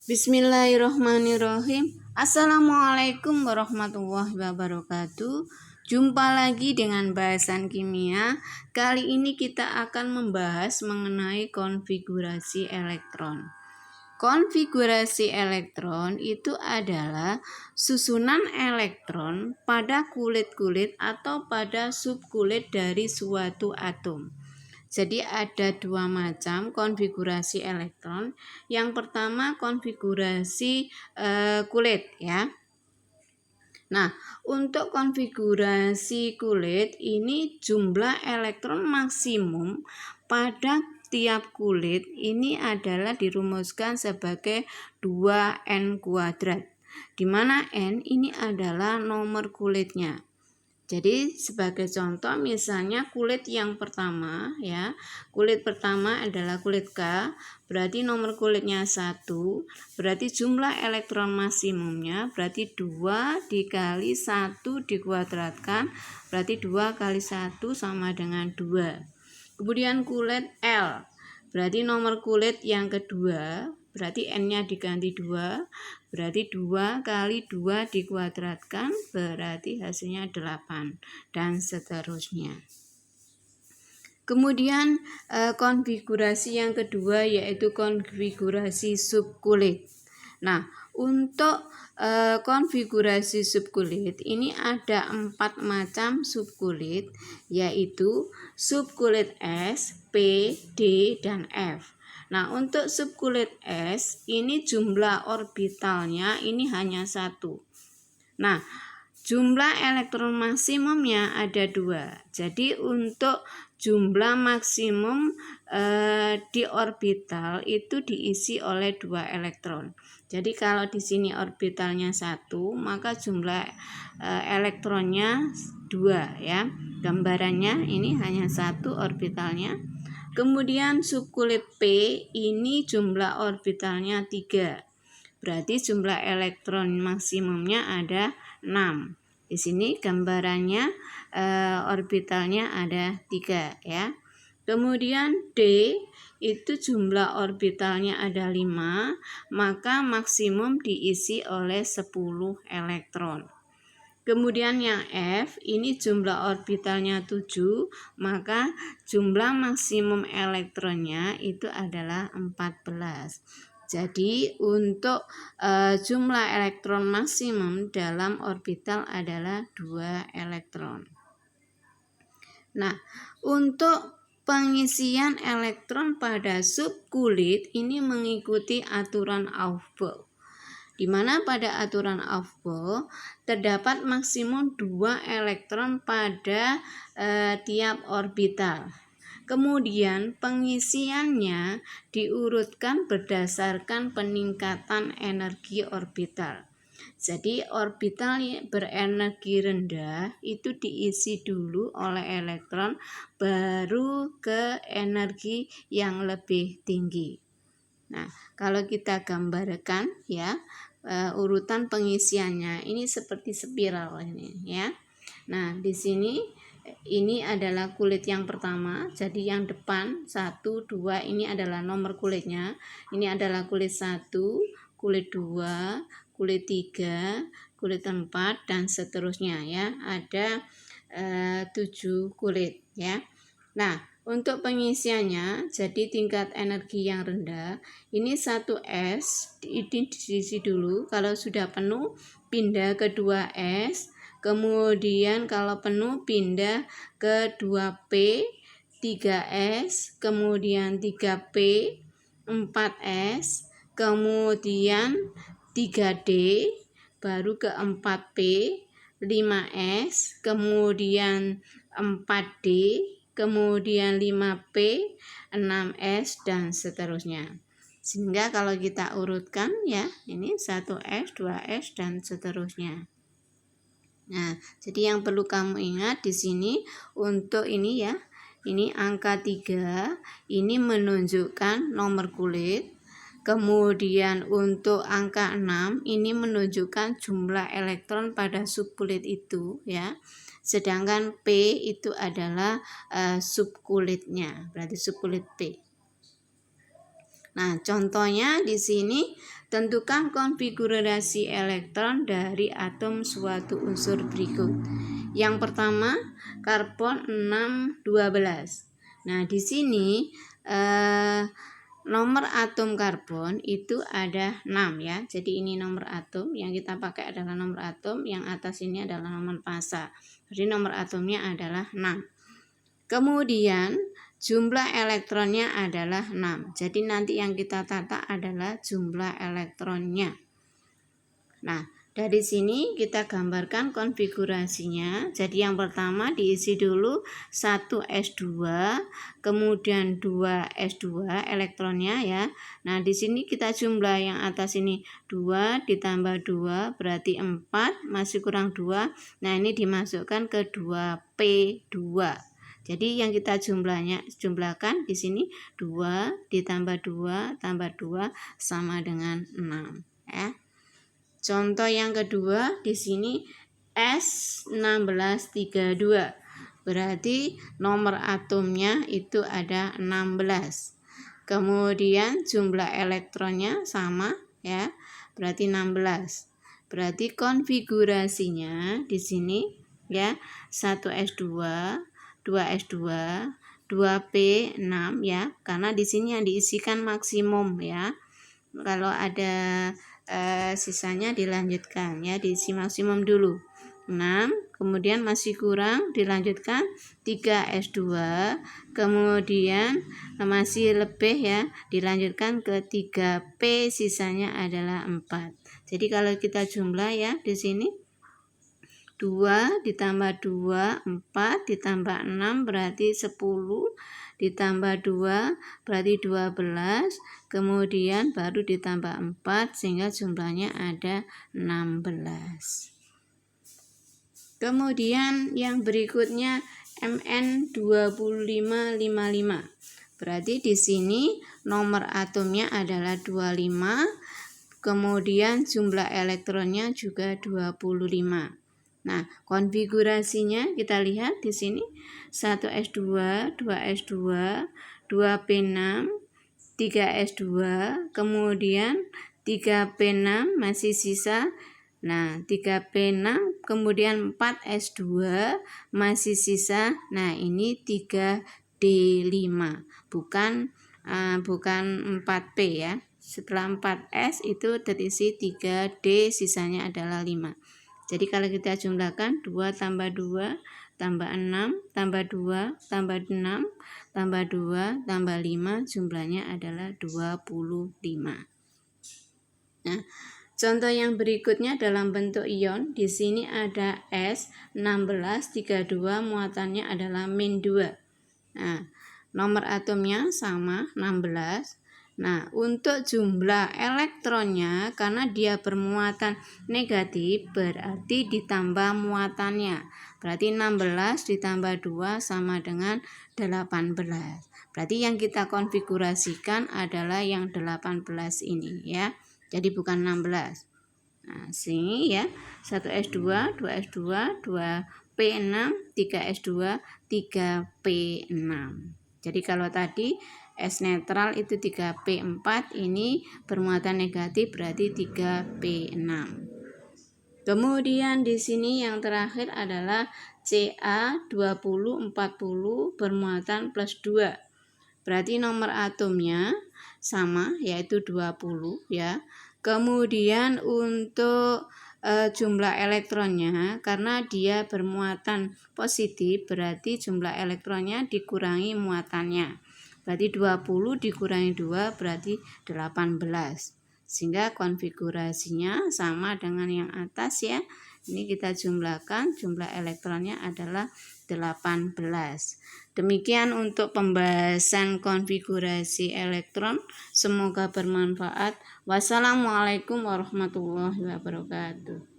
Bismillahirrahmanirrahim. Assalamualaikum warahmatullahi wabarakatuh. Jumpa lagi dengan bahasan kimia. Kali ini kita akan membahas mengenai konfigurasi elektron. Konfigurasi elektron itu adalah susunan elektron pada kulit-kulit atau pada subkulit dari suatu atom. Jadi ada dua macam konfigurasi elektron. Yang pertama konfigurasi kulit ya. Nah, untuk konfigurasi kulit ini jumlah elektron maksimum pada tiap kulit ini adalah dirumuskan sebagai 2n kuadrat, di mana n ini adalah nomor kulitnya. Jadi sebagai contoh misalnya kulit yang pertama ya, kulit pertama adalah kulit K, berarti nomor kulitnya 1, berarti jumlah elektron maksimumnya berarti 2 dikali 1 dikuadratkan, berarti 2 kali 1 sama dengan 2. Kemudian kulit L, berarti nomor kulit yang kedua, berarti n-nya diganti 2, berarti 2 kali 2 dikuadratkan, berarti hasilnya 8, dan seterusnya. Kemudian konfigurasi yang kedua yaitu konfigurasi subkulit. Nah, untuk konfigurasi subkulit ini ada 4 macam subkulit, yaitu subkulit S, P, D, dan F. Nah, untuk subkulit S ini jumlah orbitalnya ini hanya 1. Nah, jumlah elektron maksimumnya ada 2. Jadi untuk jumlah maksimum di orbital itu diisi oleh 2 elektron. Jadi kalau di sini orbitalnya 1, maka jumlah elektronnya 2 ya. Gambarannya ini hanya 1 orbitalnya. Kemudian subkulit P ini jumlah orbitalnya 3. Berarti jumlah elektron maksimumnya ada 6. Di sini gambarannya orbitalnya ada 3 ya. Kemudian D itu jumlah orbitalnya ada 5, maka maksimum diisi oleh 10 elektron. Kemudian yang F ini jumlah orbitalnya 7, maka jumlah maksimum elektronnya itu adalah 14. Jadi untuk jumlah elektron maksimum dalam orbital adalah 2 elektron. Nah, untuk pengisian elektron pada subkulit ini mengikuti aturan Aufbau, di mana pada aturan Aufbau terdapat maksimum 2 elektron pada tiap orbital. Kemudian pengisiannya diurutkan berdasarkan peningkatan energi orbital. Jadi orbital berenergi rendah itu diisi dulu oleh elektron, baru ke energi yang lebih tinggi. Nah, kalau kita gambarkan ya urutan pengisiannya ini seperti spiral ini ya. Nah, di sini ini adalah kulit yang pertama, jadi yang depan 1, 2 ini adalah nomor kulitnya. Ini adalah kulit 1, kulit 2, kulit 3, kulit 4, dan seterusnya ya. Ada 7 kulit ya. Nah, untuk pengisiannya, jadi tingkat energi yang rendah, ini 1S, ini diisi dulu, kalau sudah penuh pindah ke 2S, kemudian kalau penuh pindah ke 2P, 3S, kemudian 3P, 4S, kemudian 3D, baru ke 4P, 5S, kemudian 4D, kemudian 5P, 6S, dan seterusnya. Sehingga kalau kita urutkan ya, ini 1S, 2S, dan seterusnya. Nah, jadi yang perlu kamu ingat di sini untuk ini ya, ini angka 3, ini menunjukkan nomor kulit. Kemudian untuk angka 6 ini menunjukkan jumlah elektron pada subkulit itu ya. Sedangkan P itu adalah subkulitnya, berarti subkulit P. Nah, contohnya di sini tentukan konfigurasi elektron dari atom suatu unsur berikut. Yang pertama, karbon 612. Nah, di sini nomor atom karbon itu ada 6 ya. Jadi ini nomor atom, yang kita pakai adalah nomor atom, yang atas ini adalah nomor massa. Jadi nomor atomnya adalah 6. Kemudian jumlah elektronnya adalah 6. Jadi nanti yang kita tata adalah jumlah elektronnya. Nah, dari sini kita gambarkan konfigurasinya. Jadi yang pertama diisi dulu 1s2, kemudian 2s2 elektronnya ya. Nah, di sini kita jumlah yang atas ini 2 ditambah 2 berarti 4, masih kurang 2. Nah, ini dimasukkan ke 2p2. Jadi yang kita jumlahkan di sini 2 ditambah 2 tambah 2 sama dengan 6 ya. Contoh yang kedua di sini S1632. Berarti nomor atomnya itu ada 16. Kemudian jumlah elektronnya sama ya. Berarti 16. Berarti konfigurasinya di sini ya 1s2, 2s2, 2p6 ya. Karena di sini yang diisikan maksimum ya. Kalau ada sisanya dilanjutkan ya, diisi maksimum dulu 6, kemudian masih kurang dilanjutkan 3s2, kemudian masih lebih ya, dilanjutkan ke 3p, sisanya adalah 4. Jadi kalau kita jumlah ya di sini 2 ditambah 2 4 ditambah 6 berarti 10, ditambah 2 berarti 12, kemudian baru ditambah 4 sehingga jumlahnya ada 16. Kemudian yang berikutnya Mn2555. Berarti di sini nomor atomnya adalah 25, kemudian jumlah elektronnya juga 25. Nah, konfigurasinya kita lihat di sini 1s2, 2s2, 2p6, 3s2, kemudian 3p6 masih sisa. Nah, 3p6 kemudian 4s2 masih sisa. Nah, ini 3d5, bukan 4p ya. Setelah 4s itu terisi 3d, sisanya adalah 5. Jadi kalau kita jumlahkan 2 tambah 2 tambah 6 tambah 2 tambah 6 tambah 2 tambah 5 jumlahnya adalah 25. Nah, contoh yang berikutnya dalam bentuk ion. Di sini ada S1632, muatannya adalah -2. Nah, nomor atomnya sama 16. Nah, untuk jumlah elektronnya karena dia bermuatan negatif berarti ditambah muatannya. Berarti 16 ditambah 2 sama dengan 18. Berarti yang kita konfigurasikan adalah yang 18 ini ya. Jadi bukan 16. Nah, sini ya 1s2, 2s2, 2p6, 3s2, 3p6. Jadi kalau tadi S netral itu 3p4, ini bermuatan negatif berarti 3p6. Kemudian di sini yang terakhir adalah Ca2040 bermuatan +2. Berarti nomor atomnya sama yaitu 20 ya. Kemudian untuk jumlah elektronnya karena dia bermuatan positif berarti jumlah elektronnya dikurangi muatannya. Berarti 20 dikurangi 2 berarti 18. Sehingga konfigurasinya sama dengan yang atas ya. Ini kita jumlahkan, jumlah elektronnya adalah 18. Demikian untuk pembahasan konfigurasi elektron. Semoga bermanfaat. Wassalamualaikum warahmatullahi wabarakatuh.